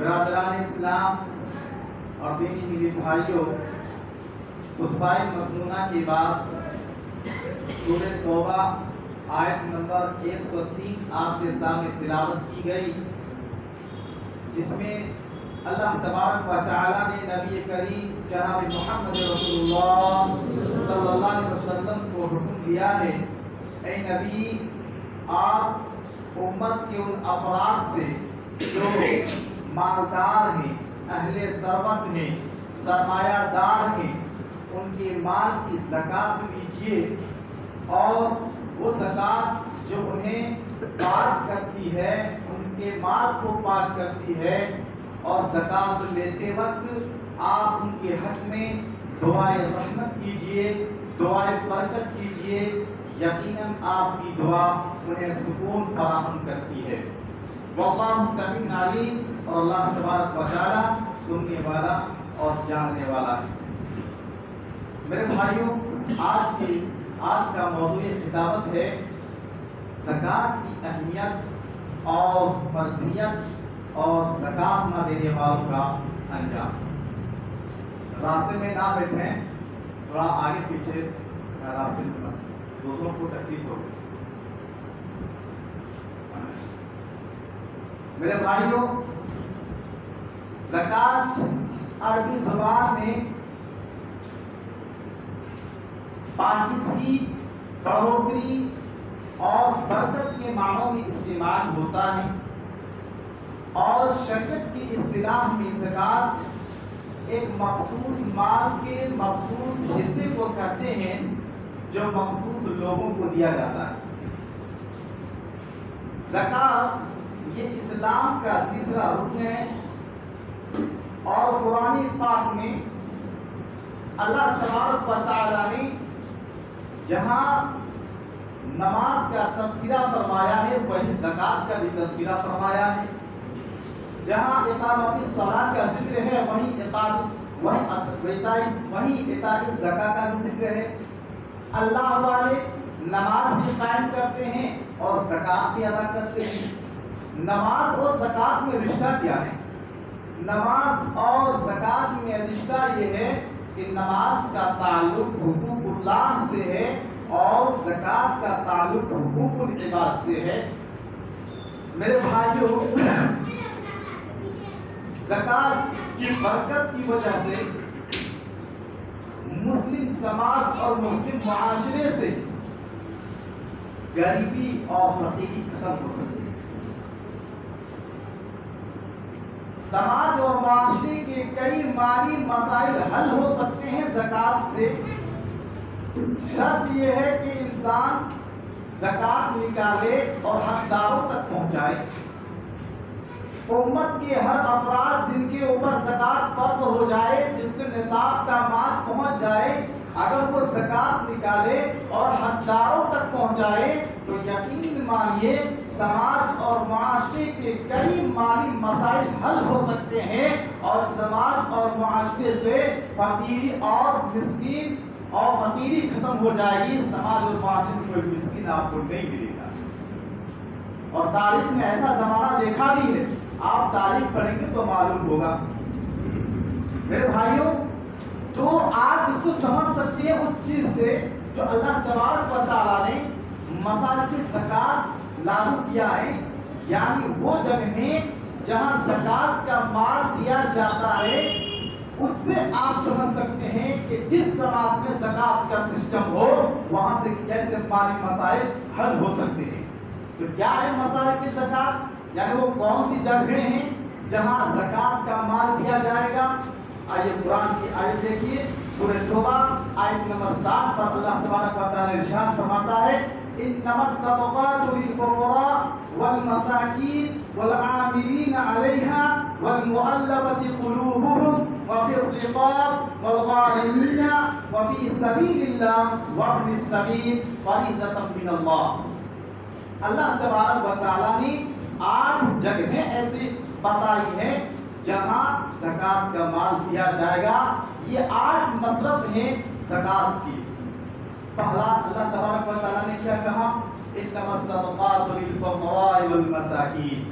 برادران اسلام اور دینی میرے بھائیوں، خطبہ مسنونہ کے بعد سورہ توبہ آیت نمبر 103 آپ کے سامنے تلاوت کی گئی، جس میں اللہ تبارک و تعالیٰ نے نبی کریم جناب محمد رسول اللہ صلی اللہ علیہ وسلم کو حکم دیا ہے، اے نبی آپ امت کے ان افراد سے جو مالدار ہیں، اہل ثروت ہیں، سرمایہ دار ہیں، ان کے مال کی زکوٰۃ لیجیے، اور وہ زکوٰۃ جو انہیں پاک کرتی ہے، ان کے مال کو پاک کرتی ہے، اور زکوٰۃ لیتے وقت آپ ان کے حق میں دعائے رحمت کیجیے، دعائے برکت کیجیے، یقیناً آپ کی دعا انہیں سکون فراہم کرتی ہے۔ واللہ سمیع علیم، اور اللہ تبارک و تعالی سننے والا اور جاننے والا ہے۔ میرے بھائیوں، آج کا موضوع خطابت ہے زکوٰۃ کی اہمیت اور فرضیت اور زکوٰۃ نہ دینے والوں کا انجام۔ راستے میں نہ بیٹھیں، تھوڑا آگے پیچھے راستے میں، دوسروں کو تکلیف ہو۔ میرے بھائیوں، زکوٰۃ عربی زبان میں پاکیزگی، بڑھوتری اور برکت کے معنوں میں استعمال ہوتا ہے، اور شریعت کی اصطلاح میں زکوٰۃ ایک مخصوص مال کے مخصوص حصے کو کہتے ہیں جو مخصوص لوگوں کو دیا جاتا ہے۔ زکوٰۃ یہ اسلام کا تیسرا رکن ہے، اور قرآن پاک میں اللہ تبارک و تعالیٰ نے جہاں نماز کا تذکرہ فرمایا ہے، وہیں زکوٰۃ کا بھی تذکرہ فرمایا ہے۔ جہاں اقامت الصلاۃ کا ذکر ہے، وہیں اعطاء الزکوٰۃ کا بھی ذکر ہے۔ اللہ والے نماز بھی قائم کرتے ہیں اور زکوٰۃ بھی ادا کرتے ہیں۔ نماز اور زکوٰۃ میں رشتہ کیا ہے؟ نماز اور زکوٰۃ میں رشتہ یہ ہے کہ نماز کا تعلق حقوق اللہ سے ہے اور زکوٰۃ کا تعلق حقوق العباد سے ہے۔ میرے بھائیوں، زکوٰۃ کی برکت کی وجہ سے مسلم سماج اور مسلم معاشرے سے غریبی اور فقیری ختم ہو سکتی ہے۔ سماج اور معاشرے کے کئی مالی مسائل حل ہو سکتے ہیں زکوٰۃ سے۔ شرط یہ ہے کہ انسان زکوٰۃ نکالے اور حقداروں تک پہنچائے۔ امت کے ہر افراد جن کے اوپر زکوٰۃ فرض ہو جائے، جس کے نصاب کا مال پہنچ جائے، اگر وہ زکوٰۃ نکالے اور حقداروں تک پہنچائے تو یقین مانیے سماج اور معاشرے کے کئی مالی مسائل حل ہو سکتے ہیں، اور سماج اور معاشرے سے فقیری اور مسکین اور فقیری ختم ہو جائے گی۔ سماج اور معاشرے میں کوئی مسکین آپ کو نہیں ملے گا، اور تاریخ میں ایسا زمانہ دیکھا بھی ہے، آپ تاریخ پڑھیں گے تو معلوم ہوگا۔ میرے بھائیوں، تو آپ اس کو سمجھ سکتے ہیں اس چیز سے جو اللہ تبارک و تعالیٰ نے مصارف زکوٰۃ لاگو کیا ہے، یعنی وہ جگہیں جہاں زکوٰۃ کا مال دیا جاتا ہے، اس سے آپ سمجھ سکتے ہیں کہ جس سماج میں زکوٰۃ کا سسٹم ہو وہاں سے کیسے مالی مسائل حل ہو سکتے ہیں۔ تو کیا ہے مصارف زکوٰۃ؟ یعنی وہ کون سی جگہیں ہیں جہاں زکوٰۃ کا مال دیا جائے گا؟ آئیے قرآن کی آیت دیکھیے، سورہ توبہ آیت نمبر 60 پر اللہ تبارک و تعالی ارشاد فرماتا ہے، انما الصدقات للفقراء والمساکین والعاملین علیہا والمؤلفۃ قلوبهم وفی الرقاب والغارمین وفی سبیل اللہ وابن السبیل فریضۃ من اللہ۔ اللہ تبارک و تعالی نے 8 جگہیں ایسی بتائی ہیں جہاں زکوٰۃ کا مال دیا جائے گا۔ یہ 8 مصرف ہیں زکوٰۃ کی۔ پہلا اللہ تبارک و تعالیٰ نے کیا کہا؟ انما الصدقات للفقراء والمساکین۔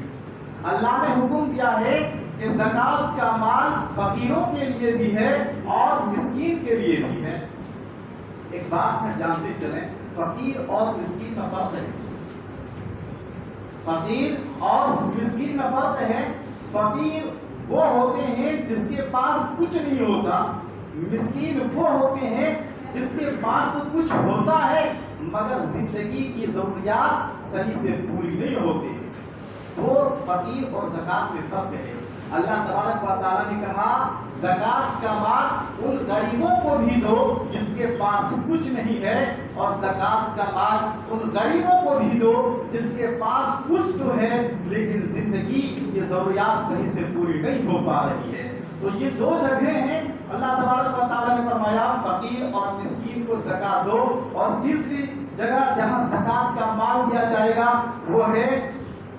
اللہ نے حکم دیا ہے کہ زکات کا مال فقیروں کے لیے بھی ہے اور مسکین کے لیے بھی ہے۔ ایک بات میں جانتے چلیں، فقیر اور مسکین میں فرق ہے۔ فقیر اور مسکین میں فرق ہے۔ فقیر وہ ہوتے ہیں جس کے پاس کچھ نہیں ہوتا، مسکین وہ ہوتے ہیں جس کے پاس تو کچھ ہوتا ہے مگر زندگی کی ضروریات صحیح سے پوری نہیں ہوتی۔ وہ فقیر اور زکات میں فرق ہے۔ اللہ تبارک و تعالیٰ نے کہا زکات کا مال ان غریبوں کو بھی دو جس کے پاس کچھ نہیں ہے، اور زکات کا مال ان غریبوں کو بھی دو جس کے پاس کچھ تو ہے لیکن زندگی کی ضروریات صحیح سے پوری نہیں ہو پا رہی ہے۔ تو یہ دو جگہیں ہیں۔ اللہ تبارک و تعالیٰ نے فرمایا فقیر اور مسکین کو زکات دو، اور تیسری جگہ جہاں زکات کا مال دیا جائے گا وہ ہے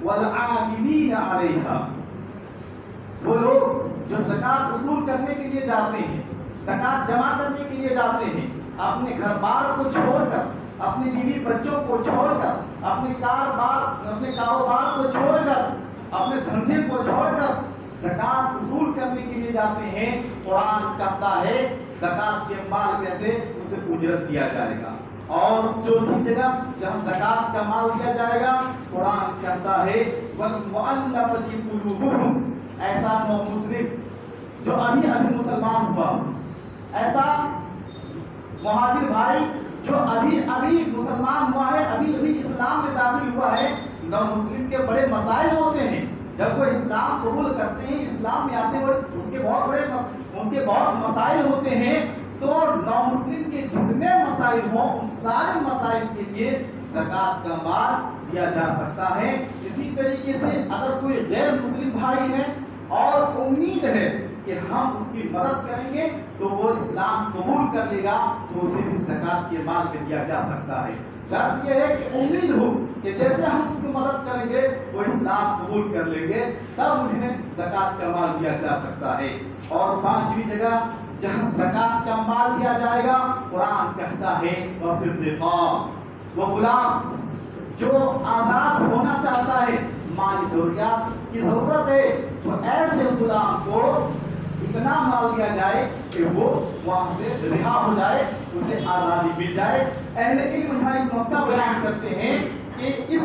والعاملین علیہا۔ وہ لوگ جو زکات وصول کرنے کے لیے جاتے ہیں، زکات جمع کرنے کے لیے جاتے ہیں، اپنے گھر بار کو چھوڑ کر، اپنی بیوی بچوں کو چھوڑ کر، اپنے کاروبار کو چھوڑ کر، اپنے دھندے کو چھوڑ کر زکات وصول کرنے کے لیے جاتے ہیں، قرآن کہتا ہے زکات کے مال میں سے اسے اجرت دیا جائے گا۔ اور چوتھی جگہ جہاں زکات کا مال دیا جائے گا، قرآن کہتا ہے وَالْمُؤَلَّفَةِ قُلُوبُهُمْ، ایسا نو مسلم جو ابھی مسلمان ہوا، ایسا مہاجر بھائی جو ابھی مسلمان ہوا ہے، ابھی اسلام میں داخل ہوا ہے۔ نو مسلم کے بڑے مسائل ہوتے ہیں، جب وہ اسلام قبول کرتے ہیں، اسلام میں آتے ہیں، اس کے بہت مسائل ہوتے ہیں۔ تو نو مسلم کے جتنے مسائل ہوں ان سارے مسائل کے لیے زکات کا مال دیا جا سکتا ہے۔ اسی طریقے سے اگر کوئی غیر مسلم بھائی ہے اور امید ہے کہ ہم اس کی مدد کریں گے تو وہ اسلام قبول کر لے گا، تو اسے بھی زکات کے مال میں دیا جا سکتا ہے۔ شرط یہ ہے کہ امید ہو کہ جیسے ہم اس کی مدد کریں گے وہ اسلام قبول کر لیں گے، تب انہیں زکات کا مال دیا جا سکتا ہے۔ اور پانچویں جگہ جہاں زکات کا مال دیا جائے گا، قرآن کہتا ہے وَفِي الرِّقَابِ، وہ غلام جو آزاد ہونا چاہتا ہے، مالی ضروریات کی ضرورت ہے، تو ایسے غلام کو اتنا مال دیا جائے کہ وہ وہاں سے رہا ہو جائے، اسے آزادی مل جائے۔ اہل علم ایک نقطہ بیان کرتے ہیں کہ اس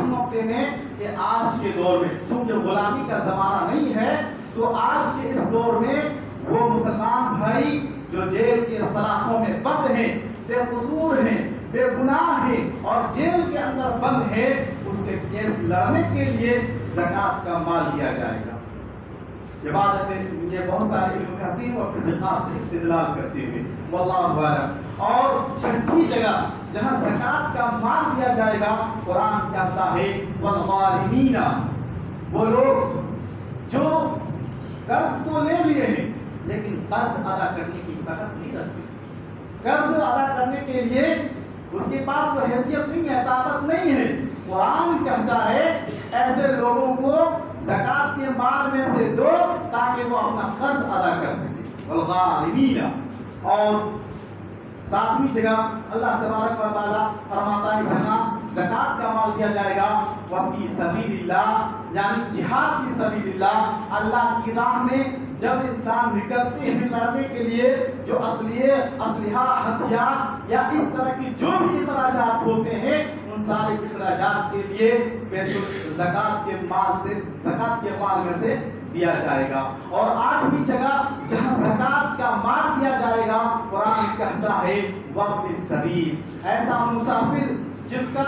نقطے میں کہ آج کے دور میں چونکہ غلامی کا زمانہ نہیں ہے، تو آج کے اس دور میں وہ مسلمان بھائی جو جیل کے سلاخوں میں بند ہیں، بے قصور ہیں، بے گناہ ہیں اور جیل کے اندر بند ہیں، اس کے کیس لڑنے کے لیے زکات کا مال دیا جائے گا۔ یہ بات یہ بہت سارے علم کہتے ہیں اور پھر رقاب سے استدلال کرتے ہوئے واللہ اعلم۔ اور چھٹی جگہ جہاں زکات کا مال دیا جائے گا، قرآن کہتا ہے والغارمین، وہ لوگ جو قرض تو لے لیے ہیں لیکن قرض ادا کرنے کی سخت نہیں رکھتے، قرض ادا کرنے کے لیے اس کے پاس وہ حیثیت نہیں ہے، طاقت نہیں ہے۔ قرآن کہتا ہے ایسے لوگوں کو زکات کے مال میں سے دو تاکہ وہ اپنا قرض ادا کر سکے، والغارمین۔ اور ساتویں جگہ اللہ تبارک و تعالیٰ فرماتا ہے جہاں زکات کا مال دیا جائے گا وفی سبیل اللہ، یعنی جہاد فی سبیل اللہ، اللہ کی راہ میں جب انسان نکلتے ہیں لڑنے کے لیے، جو اسلحہ ہتھیار یا اس طرح کی جو بھی اخراجات ہوتے ہیں، ان سارے اخراجات کے لیے زکات کے مال میں سے دیا جائے گا۔ اور آٹھویں جگہ جہاں زکات کا مال دیا جائے گا، قرآن کہتا ہے وابن السبیل، ایسا مسافر جس کا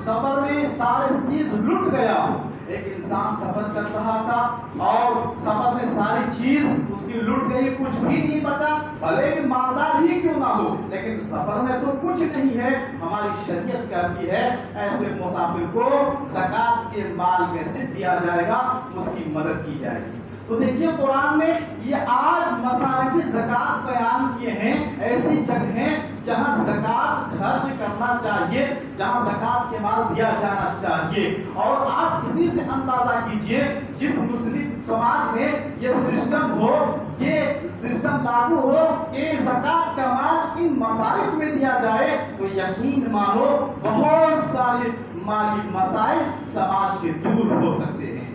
سفر میں سارے چیز لٹ گیا ہو۔ ایک انسان سفر کر رہا تھا اور سفر میں ساری چیز اس کی لٹ گئی، کچھ بھی نہیں پتا، بھلے ہی مالدار ہی کیوں نہ ہو لیکن سفر میں تو کچھ نہیں ہے۔ ہماری شریعت کہتی ہے ایسے مسافر کو زکات کے مال میں سے دیا جائے گا، اس کی مدد کی جائے گی۔ تو دیکھیے قرآن نے یہ 8 مصارف زکات بیان کیے ہیں، ایسی جگہیں جہاں زکات خرچ کرنا چاہیے، جہاں زکات کے مال دیا جانا چاہیے۔ اور آپ اسی سے اندازہ کیجئے جس مسلم سماج میں یہ سسٹم ہو، یہ سسٹم لاگو ہو کہ زکات کا مال ان مصارف میں دیا جائے، تو یقین مانو بہت سارے مالی مسائل سماج کے دور ہو سکتے ہیں۔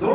2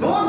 2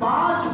5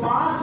5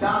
4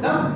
10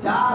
4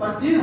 25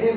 1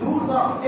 200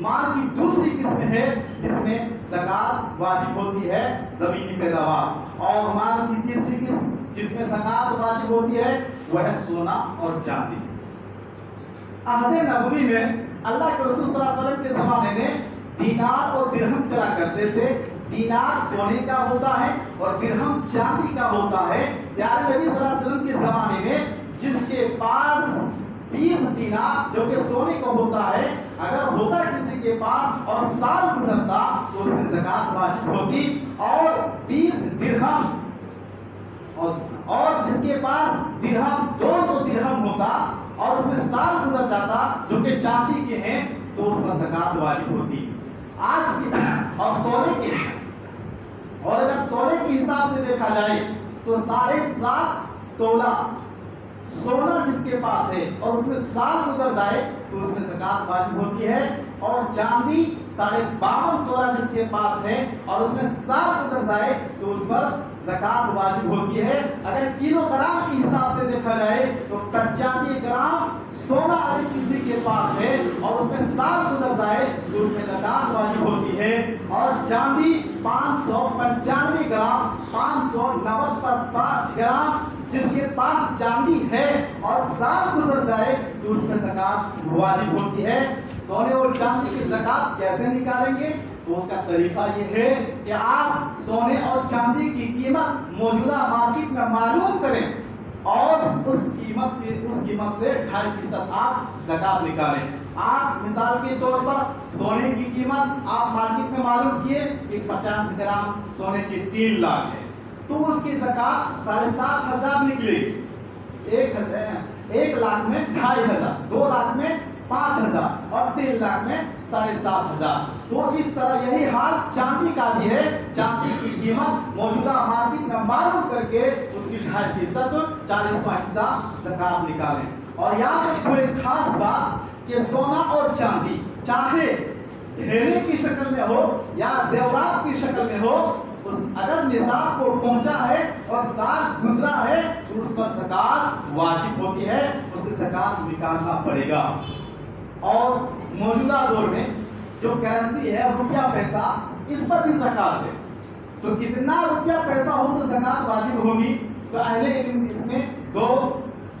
مال کی دوسری قسم ہے جس میں زکات واجب ہوتی ہے زمینی پیداوار، اور مال کی تیسری قسم جس میں زکات واجب ہوتی ہے وہ ہے سونا اور چاندی۔ عہد نبوی میں اللہ کے رسول صلی اللہ علیہ وسلم کے زمانے میں دینار اور درہم چلا کرتے تھے۔ دینار سونے کا ہوتا ہے اور درہم چاندی کا ہوتا ہے۔ پیارے نبی صلی اللہ علیہ وسلم کے زمانے میں جس کے پاس 20 دینار جو کہ سونے کا ہوتا ہے اگر ہوتا کسی کے پاس اور سال گزرتا تو اس میں زکات واجب ہوتی، اور 20 درہم اور جس کے پاس درہم 200 درہم ہوتا اور اس میں سال گزر جاتا جو کہ چاندی کے ہیں تو اس پر زکات واجب ہوتی۔ آج کی اور اگر تولے کے حساب سے دیکھا جائے تو 7.5 تولہ سونا جس کے پاس ہے اور اس میں سال گزر جائے تو اس میں زکات واجب ہوتی ہے، اور چاندی 52.5 تولہ جس کے پاس ہے اور اس میں سال گزر جائے تو اس پر زکات واجب ہوتی ہے۔ اگر کلو گرام کے حساب سے دیکھا جائے تو 85 گرام سونا اگر کسی کے پاس ہے اور اس میں سال گزر جائے تو اس میں زکات واجب ہوتی ہے، اور چاندی 595 گرام 590 پر 5 گرام جس کے پاس چاندی ہے اور سال گزر جائے تو اس میں زکات واجب ہوتی ہے۔ سونے اور چاندی کی زکات کیسے نکالیں گے؟ تو اس کا طریقہ یہ ہے کہ آپ سونے اور چاندی کی قیمت موجودہ مارکیٹ میں معلوم کریں اور اس قیمت سے 2.5% آپ زکات نکالیں۔ آپ مثال کے طور پر سونے کی قیمت آپ مارکیٹ میں معلوم کیے کہ 50 گرام سونے کے 3 لاکھ ہے تو اس کی زکات 7,500 نکلے گی۔ 1 لاکھ میں 2,500، 2 لاکھ میں 5,000 اور 3 لاکھ میں 7,500۔ تو اس طرح یہی حال چاندی کا بھی ہے۔ چاندی کی قیمت موجودہ مارکیٹ میں معلوم کر کے اس کی 2.5% 40واں حصہ زکات نکالیں۔ اور یاد رکھو ایک خاص بات کہ سونا اور چاندی چاہے ڈھیلے کی شکل میں ہو یا زیورات کی شکل میں ہو، اگر نصاب کو پہنچا ہے اور سال گزرا ہے تو اس پر زکات واجب ہوتی ہے، اسے زکات نکالنا پڑے گا۔ اور موجودہ دور میں جو کرنسی ہے روپیہ پیسہ، اس پر بھی زکات ہے، تو کتنا روپیہ پیسہ ہو تو زکات واجب ہوگی؟ تو اہل علم اس میں 2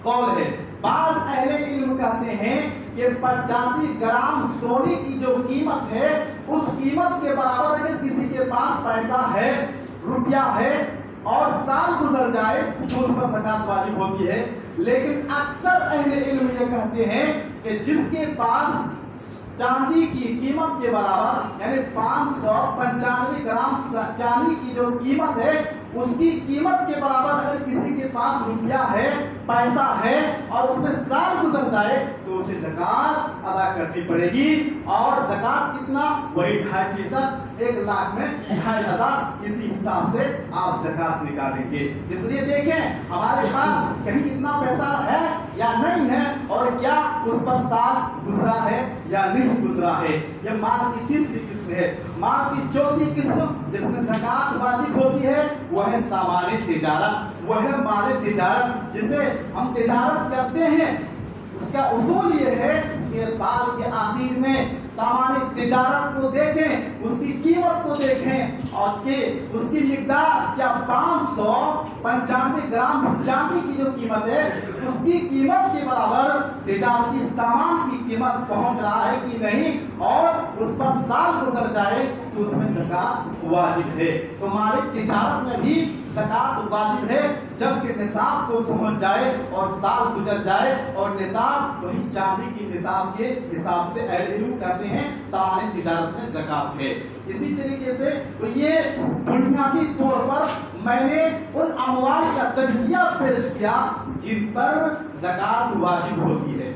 قول ہے۔ بعض اہل علم کہتے ہیں کہ 85 گرام سونے کی جو قیمت ہے اس قیمت کے برابر اگر کسی کے پاس پیسہ ہے، روپیہ ہے اور سال گزر جائے تو اس پر زکات واجب ہوتی ہے۔ لیکن اکثر اہل علم یہ کہتے ہیں کہ جس کے پاس چاندی کی قیمت کے برابر یعنی 595 گرام چاندی کی جو قیمت ہے اس کی قیمت کے برابر اگر کسی کے پاس روپیہ ہے، پیسہ ہے اور اس میں سال گزر جائے تو اسے زکات ادا کرنی پڑے گی۔ اور زکات کتنا؟ وہی 2.5%، 1 لاکھ میں 2,500، اسی حساب سے آپ زکات نکالیں گے۔ اس لیے دیکھیں ہمارے پاس کہیں کتنا پیسہ ہے یا نہیں ہے اور کیا اس پر سال گزرا ہے یا نہیں گزرا ہے۔ یہ مال کی تیسری قسم ہے۔ مال کی چوتھی قسم جس میں زکات واجب ہوتی ہے وہ ہے سامان تجارت، وہ ہے مال تجارت جسے ہم تجارت کرتے ہیں۔ اس کا اصول یہ ہے کہ سال کے آخر میں سامان تجارت کو دیکھیں، اس کی قیمت کو دیکھیں اور کہ اس کی مقدار کیا 595 گرام چاندی کی جو قیمت ہے اس کی قیمت کے برابر تجارتی سامان کی قیمت پہنچ رہا ہے کہ نہیں، اور اس پر سال گزر جائے تو اس میں زکات واجب ہے۔ تو مال تجارت میں بھی زکات واجب ہے جبکہ نصاب کو پہنچ جائے اور سال گزر جائے، اور نصاب وہی چاندی کی نصاب کے حساب سے اہل علم کہتے ہیں سامان تجارت میں زکات ہے۔ اسی طریقے سے تو یہ بنیادی طور پر میں نے ان اموال کا تجزیہ پیش کیا جن پر زکات واجب ہوتی ہے۔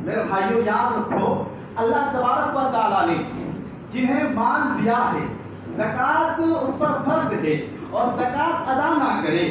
میرے بھائیو یاد رکھو اللہ تبارک و تعالیٰ نے جنہیں مال دیا ہے زکات اس پر فرض ہے، اور زکات ادا نہ کرے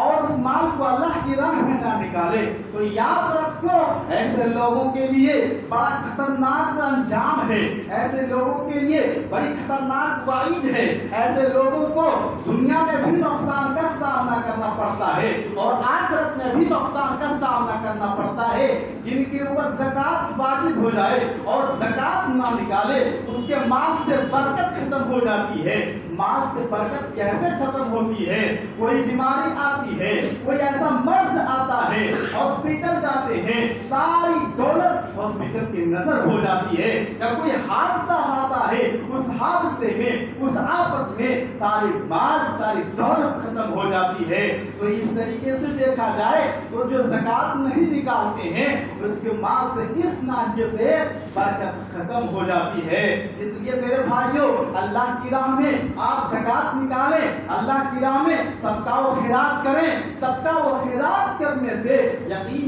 اور اس مال کو اللہ کی راہ میں نہ نکالے تو یاد رکھو ایسے لوگوں کے لیے بڑا خطرناک انجام ہے، ایسے لوگوں کے لیے بڑی خطرناک وعید ہے۔ ایسے لوگوں کو دنیا میں بھی نقصان کا سامنا کرنا پڑتا ہے اور آخرت میں بھی نقصان کا سامنا کرنا پڑتا ہے۔ جن کے اوپر زکوٰۃ واجب ہو جائے اور زکوٰۃ نہ نکالے اس کے مال سے برکت ختم ہو جاتی ہے۔ مال سے برکت کیسے ختم ہوتی ہے؟ کوئی بیماری آتی ہے، کوئی ایسا مرض آتا ہے، ہاسپٹل جاتے ہیں، ساری دولت ہاسپٹل کی نظر ہو جاتی ہے، یا کوئی حادثہ آتا ہے، اس حادثے میں اس آفت میں ساری مال ساری دولت ختم ہو جاتی ہے۔ تو اس طریقے سے دیکھا جائے تو جو زکوٰۃ نہیں نکالتے ہیں اس کے مال سے اس ناحیے سے برکت ختم ہو جاتی ہے۔ اس لیے میرے بھائیوں اللہ کی راہ میں آپ زکوٰۃ نکالیں، اللہ کی راہ میں صدقہ و خیرات کریں۔ صدقہ و خیرات کرنے سے یقین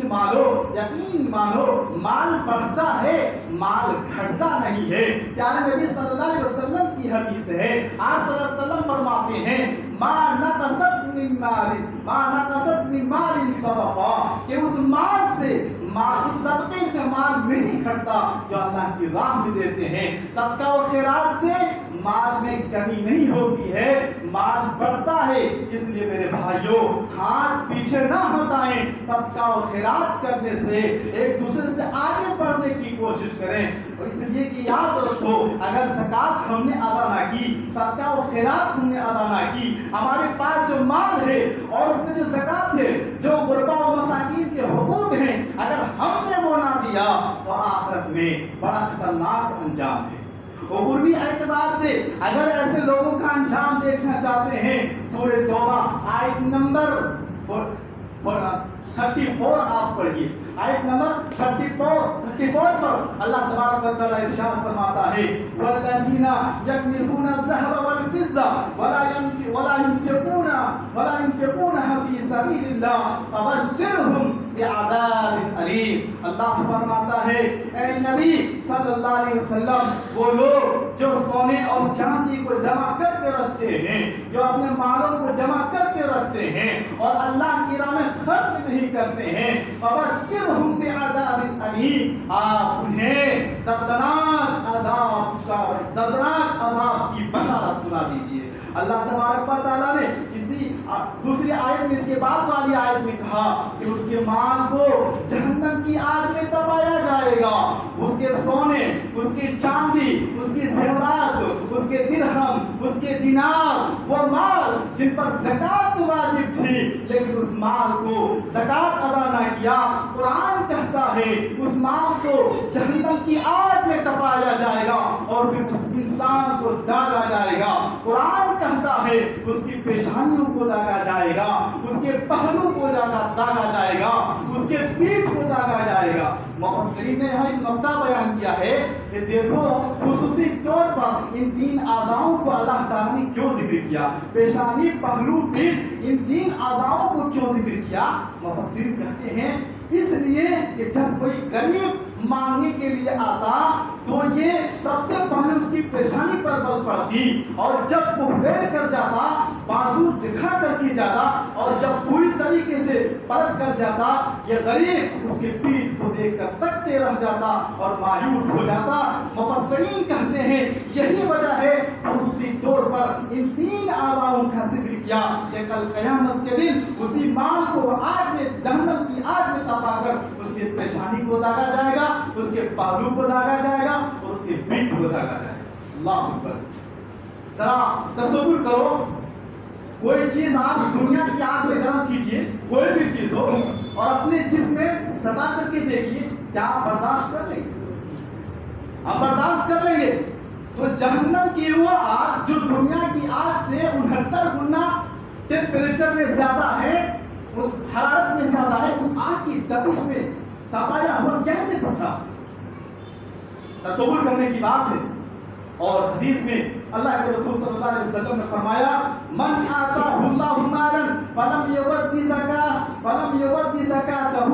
مانو مال بڑھتا ہے، مال گھٹتا نہیں ہے۔ پیارے نبی صلی اللہ علیہ وسلم کی حدیث ہے، آپ صلی اللہ علیہ وسلم فرماتے ہیں ما نقصت من مال صدقہ، کہ اس مال سے صدقے سے مال نہیں گھٹتا جو اللہ کی راہ میں دیتے ہیں۔ صدقہ و خیرات سے مال میں کمی نہیں ہوتی ہے، مال بڑھتا ہے۔ اس لیے میرے بھائیوں ہاتھ پیچھے نہ ہٹائیں، صدقہ و خیرات کرنے سے ایک دوسرے سے آگے بڑھنے کی کوشش کریں۔ اور اس لیے کہ یاد رکھو اگر زکوٰۃ ہم نے ادا نہ کی، صدقہ و خیرات ہم نے ادا نہ کی، ہمارے پاس جو مال ہے اور اس میں جو زکوٰۃ ہے، جو غربا و مساکین کے حقوق ہیں، اگر ہم نے وہ نہ دیا تو آخرت میں بڑا خطرناک انجام ہے۔ عبوری اعتبار سے اگر ایسے لوگوں کا انجام دیکھنا چاہتے ہیں سورہ توبہ آیت نمبر 34 آپ پڑھیے، آیت نمبر 34 پر اللہ تبارک و تعالی ارشاد فرماتا ہے والذین یکنزون الذهب والفضة ولا ينفقونها في سبيل الله فبشرهم بعذاب علیم۔ اللہ فرماتا ہے اے نبی صلی اللہ علیہ وسلم وہ لوگ جو سونے اور چاندی کو جمع کر کے رکھتے ہیں، جو اپنے مالوں کو جمع کر کے رکھتے ہیں اور اللہ کی راہ میں خرچ نہیں کرتے ہیں، فبشرهم بعذاب علیم، آپ انہیں دردناک عذاب کی بشارت سنا دیجیے۔ اللہ تبارک و تعالیٰ نے کسی دوسری آیت میں اس کے بعد والی آیت میں کہا کہ اس کے مال کو جہنم کی آگ میں تپایا جائے گا، اس کے سونے، اس کی چاندی، اس کی زیورات، اس کے درہم، اس کے دینار، وہ مال جن پر زکوٰۃ واجب تھی لیکن اس مال کو زکوٰۃ ادا نہ کیا، قرآن کہتا ہے اس مال کو جہنم کی آگ میں تپایا جائے گا اور پھر اس انسان کو داغا جائے گا۔ قرآن کہتا ہے اس کی پیشانیوں کو داغا جائے گا، اس کے پہلو کو داغا جائے گا، اس کے پیٹھ کو داغا جائے گا۔ مفسرین نے یہاں ایک نقطہ بیان کیا ہے کہ دیکھو خصوصی طور پر ان تین اعضاؤں کو اللہ تعالیٰ نے کیوں ذکر کیا، پیشانی، پہلو، پیٹھ، ان تین اعضاؤں کو کیوں ذکر کیا؟ مفسرین کہتے ہیں اس لیے کہ جب کوئی غریب مانگنے کے لیے آتا تو یہ سب سے پہلے اس کی پیشانی پر بل پڑتی اور جب وہ پھیر کر جاتا، بازو دکھا کر کے جاتا اور جب پوری طریقے سے پلٹ کر جاتا، یہ غریب اس کے پیٹھ کو دیکھ کر تکتے رہ جاتا اور مایوس ہو جاتا۔ مفسرین کہتے ہیں یہی وجہ ہے خصوصی طور پر ان تین اعضاؤں کا ذکر کیا کہ کل قیامت کے دن اسی مال کو آگ میں جہنم کی آگ میں تپا کر اس کے پیشانی کو داغا جائے گا، اس کے پہلو کو داغا جائے گا اور اس کے پیٹھ کو داغا جائے گا۔ اللہ اکبر۔ ذرا تصور کرو کوئی چیز آپ دنیا کی آگ میں گرم کیجئے، کوئی بھی چیز ہو، اور اپنے جسم میں سٹا کر کے دیکھیے، کیا آپ برداشت کر لیں گے؟ آپ برداشت کر لیں گے؟ تو جہنم کی وہ آگ جو دنیا کی آگ سے 69 گنا ٹیمپریچر میں زیادہ ہے، اس حرارت میں زیادہ ہے، اس آگ کی تپش میں تپایا ہوا کیسے برداشت کریں؟ تصور کرنے کی بات ہے۔ اور حدیث میں اللہ کے رسول صلی اللہ علیہ وسلم نے فرمایا من آتاہ اللہ مالا فلم یؤدی زکاتہ،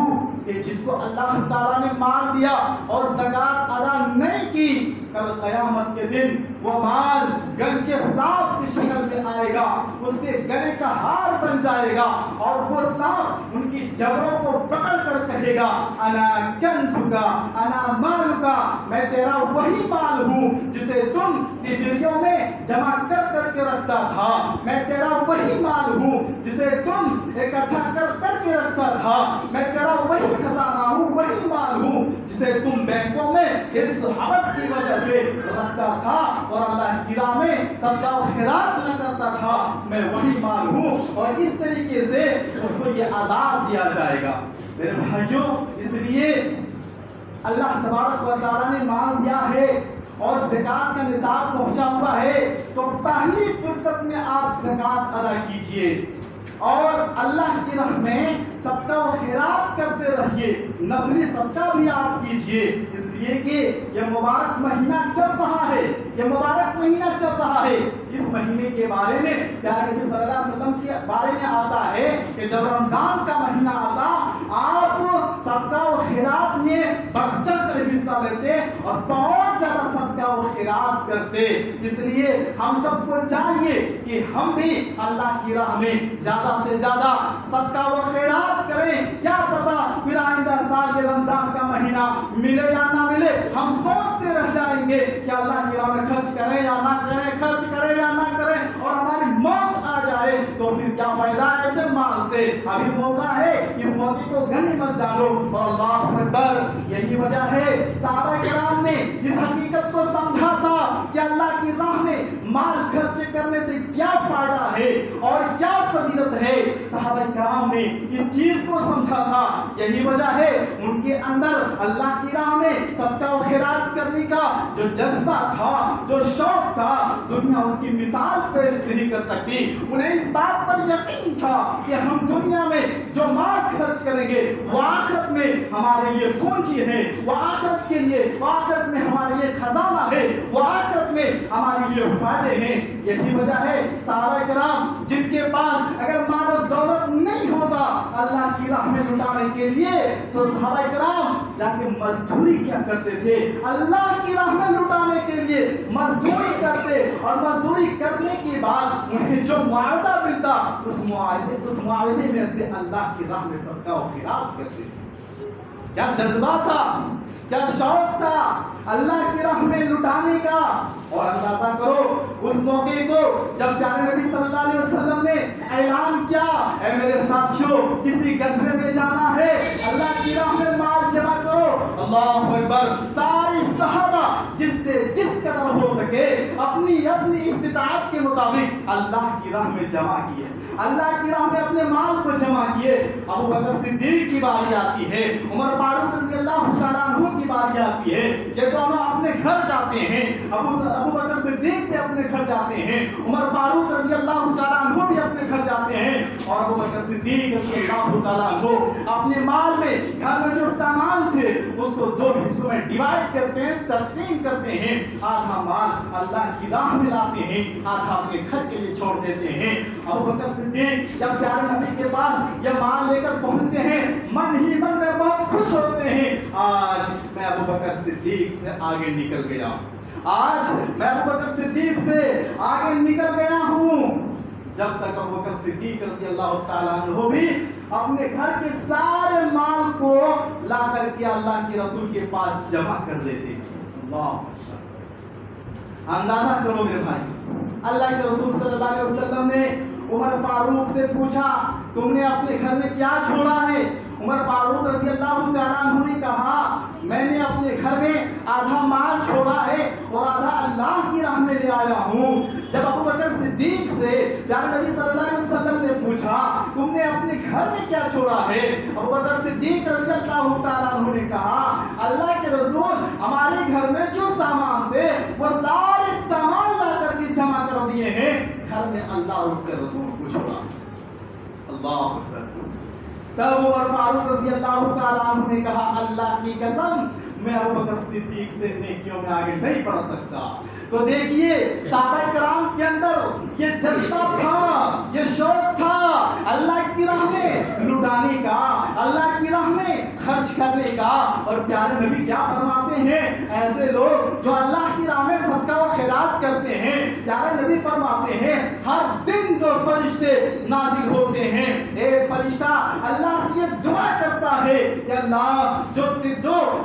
کہ جس کو اللہ تعالیٰ نے مال دیا اور زکوٰۃ ادا نہیں کی، کل قیامت کے دن وہ مال گنجے صاف کی شکل میں آئے گا، اس کے گلے کا ہار بن جائے گا، اور وہ سانپ ان کی جبڑوں کو پکڑ کر کہے گا انا کنزکا انا مالکا، میں تیرا وہی مال ہوں جسے تم تجریوں میں جمع کر کر کے رکھتا تھا، میں تیرا وہی مال ہوں جسے تم اکٹھا کر کر کے رکھتا تھا، میں تیرا وہی خزانہ ہوں، وہی مال ہوں جسے تم بینکوں میں حرص و حوث کی وجہ سے رکھتا تھا اور اللہ کی راہ میں صدقہ و خیرات نہ کرتا تھا، میں وہی مال ہوں۔ اور اس طریقے سے اس کو یہ عذاب دیا جائے گا۔ میرے بھائیوں، اس لیے اللہ تبارک و تعالیٰ نے مال دیا ہے اور زکوٰۃ کا نصاب پہنچا ہوا ہے، تو پہلی فرصت میں آپ زکوٰۃ ادا کیجئے اور اللہ کی راہ میں صدقہ و خیرات کرتے رہیے، نفلی صدقہ بھی آپ کیجئے، اس لیے کہ یہ مبارک مہینہ چل رہا ہے، یہ مبارک مہینہ چل رہا ہے۔ اس مہینے کے بارے میں پیارے نبی صلی اللہ علیہ وسلم کے بارے میں آتا ہے کہ جب رمضان کا مہینہ آتا آپ صدقہ و خیرات میں بڑھ چڑھ کر حصہ لیتے اور بہت زیادہ صدقہ و خیرات کرتے۔ اس لیے ہم سب کو چاہیے کہ ہم بھی اللہ کی راہ میں زیادہ سے زیادہ صدقہ و خیرات کریں، کیا پتا پھر آئندہ سال یہ رمضان کا مہینہ ملے یا نہ ملے، ہم سوچتے رہ جائیں گے کہ اللہ کی راہ میں خرچ کریں یا نہ کریں، خرچ کریں یا نہ کریں، اور ہماری موت آ جائے تو پھر کیا فائدہ ایسے مال سے؟ ابھی موقع ہے، اس موقع کو غنیمت جانو اور اللہ اکبر۔ یہی وجہ ہے صحابہ کرام نے اس حقیقت کو سمجھا تھا کہ اللہ کی راہ میں مال خرچ کرنے سے کیا فائدہ ہے اور کیا فضیلت ہے، صحابہ کرام نے اس چیز کو سمجھا تھا۔ یہی وجہ ہے ان کے اندر اللہ کی راہ میں صدقہ و خیرات کرنے کا جو جذبہ تھا، جو شوق تھا، دنیا اس کی مثال پیش نہیں کر سکتی۔ انہیں اس بات پر یقین تھا کہ ہم دنیا میں جو مال خرچ کریں گے وہ آخرت میں ہمارے لیے پونجی ہے، وہ آخرت کے لیے، وہ آخرت میں ہمارے لیے خزانہ ہے، وہ آخرت میں ہمارے لیے فائدے ہیں۔ یہی وجہ ہے صحابہ کرام جن کے پاس اگر مال و دولت نہیں ہوگا اللہ کی راہ میں لٹانے کے لیے تو صحابہ کرام جا کے مزدوری کیا کرتے تھے، اللہ کی راہ میں لٹانے کے لیے مزدوری کرتے، اور مزدوری کرنے کے بعد انہیں جو معاوضہ ملتا اس معاوضے میں سے اللہ کی راہ میں صدقہ و خیرات کرتے تھے۔ کیا جذبہ تھا، کیا شوق تھا اللہ کی راہ میں لٹانے کا۔ اور اندازہ کرو اس موقع کو جب پیارے نبی صلی اللہ علیہ وسلم نے اعلان کیا اے میرے ساتھیوں کسی غزوے میں جانا ہے، اللہ کی راہ میں مال جمع کرو، اللہ اکبر، سارے صحابہ جس سے جس قدر ہو سکے اپنی استطاعت کے مطابق اللہ کی راہ میں جمع کیے، اللہ کی راہ میں اپنے مال کو جمع کیے۔ ابو بکر صدیق کی باری آتی ہے، عمر فاروق رضی اللہ تعالیٰ عنہ کی باری آتی ہے، یہ دونوں اپنے گھر جاتے ہیں، ابو بکر صدیق بھی اپنے گھر جاتے ہیں، عمر فاروق رضی اللہ تعالیٰ عنہ بھی اپنے گھر جاتے ہیں، اور ابو بکر صدیق رضی اللہ تعالیٰ عنہ اپنے مال میں گھر میں جو سامان تھے اس کو دو حصوں میں ڈیوائڈ کرتے ہیں، تقسیم کرتے ہیں، آدھا مال اللہ کی راہ میں لاتے ہیں، آدھا اپنے گھر کے لیے چھوڑ دیتے ہیں۔ ابو بکر صدیق جب پیارے نبی کے پاس یہ مال لے کر پہنچتے ہیں من ہی من میں بہت خوش ہوتے ہیں، آج میں ابو بکر صدیق سے آگے نکل گیا ہوں، آج میں ابو بکر صدیق سے آگے نکل گیا ہوں۔ جب تک ابو بکر صدیق رضی اللہ تعالیٰ عنہ بھی اپنے گھر کے سارے مال کو لا کر کے اللہ کے رسول کے پاس جمع کر دیتے ہیں۔ اللہ اندازہ کرو میرے بھائی، اللہ کے رسول صلی اللہ علیہ وسلم نے عمر فاروق سے پوچھا تم نے اپنے گھر میں کیا چھوڑا ہے؟ عمر فاروق رضی اللہ تعالیٰ عنہ نے کہا میں نے اپنے گھر میں آدھا مال چھوڑا ہے اور آدھا اللہ کی راہ میں لے آیا ہوں۔ جب ابو بکر صدیق سے پیارے نبی صلی اللہ علیہ وسلم نے پوچھا تم نے اپنے گھر میں کیا چھوڑا ہے؟ ابو بکر صدیق رضی اللہ تعالیٰ عنہ نے کہا اللہ کے رسول ہمارے گھر میں جو سامان تھے وہ سارے سامان لا کر کے جمع کر دیے ہیں، گھر میں اللہ اور اس کے رسول کو چھوڑا۔ اللہ اکبر۔ تب عمر فاروق رضی اللہ تعالیٰ عنہ نے کہا اللہ کی قسم میں ابو بکر صدیق سے نیکیوں میں آگے نہیں بڑھ سکتا۔ تو دیکھیے صحابہ کرام کے اندر یہ جذبہ تھا، یہ شوق تھا اللہ کی راہ میں لٹانے کا، اللہ کی راہ میں خرچ کرنے کا۔ اور پیارے نبی کیا فرماتے ہیں ایسے لوگ جو اللہ کی راہ میں صدقہ و خیرات کرتے ہیں، پیارے نبی فرماتے ہیں فرشتے نازل ہوتے ہیں۔ ایک فرشتہ اللہ سے یہ دعا کرتا ہے کہ اللہ جو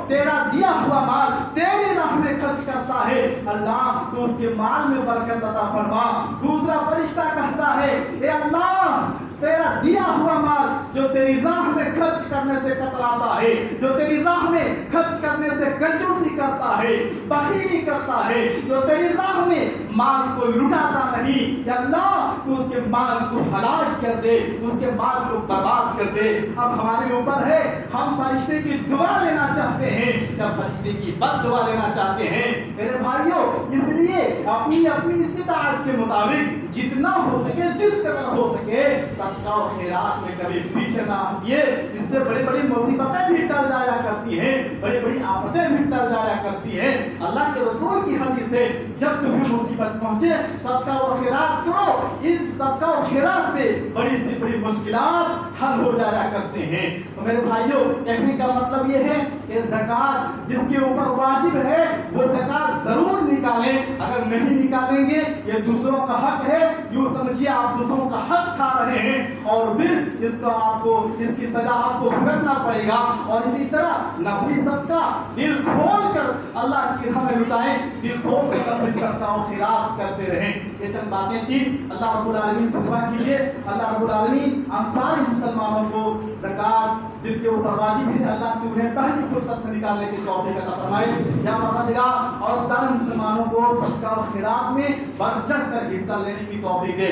تیرا دیا ہوا مال تیری راہ میں خرچ کرتا ہے، اللہ تو اس کے مال میں برکت عطا فرما۔ دوسرا فرشتہ کہتا ہے اے اللہ تیرا دیا ہوا مال جو تیری راہ میں خرچ کرنے سے کتراتا ہے، جو تیری راہ میں خرچ کرنے سے کنجوسی کرتا ہے، بخیلی کرتا ہے، جو تیری راہ میں مال کو لٹاتا نہیں، یا اللہ تو اس کے مال کو ہلاک کر دے، اس کے مال کو برباد کر دے۔ اب ہمارے اوپر ہے، ہم فرشتے کی دعا لینا چاہتے ہیں یا فرشتے کی بد دعا لینا چاہتے ہیں؟ میرے بھائیوں، اس لیے اپنی استطاعت کے مطابق جتنا ہو سکے، جس قدر ہو سکے، صدقہ و خیرات میں کبھی پیچھے نہ ہٹیے۔ اس سے بڑی بڑی مصیبتیں بھی ٹل جایا کرتی ہیں، بڑی بڑی آفتیں بھی ٹل جایا کرتی ہیں۔ اللہ کے رسول کی حدیث ہے جب تمہیں مصیبت پہنچے صدقہ و خیرات کرو، ان صدقہ و خیرات سے بڑی سے بڑی مشکلات حل ہو جایا کرتے ہیں۔ تو میرے بھائیوں، کہنے کا مطلب یہ ہے کہ زکوٰۃ جس کے اوپر واجب ہے وہ زکوٰۃ ضرور نکالیں۔ اگر نہیں نکالیں گے یہ دوسروں کا حق ہے، یوں سمجھیے آپ دوسروں کا حق کھا رہے ہیں اور پھر اس کی سزا آپ کو بھگتنا پڑے گا۔ اور اسی طرح نفلی صدقہ دل کھول کر اللہ کی راہ میں لٹائیں، دل کھول کر نفلی صدقہ و خیرات کرتے رہیں۔ یہ چند باتیں تھیں، اللہ رب العالمین سے دعا کیجیے اللہ رب العالمین ہم سارے مسلمانوں کو زکوٰۃ جن کے اوپر واجب ہے اللہ کی انہیں پہلی فرصت میں نکالنے کی توفیق عطا فرمائے۔ یا پروردگار اور سارے مسلمانوں کو صدقہ و خیرات میں بڑھ چڑھ کر حصہ لینے کی توفیق دے۔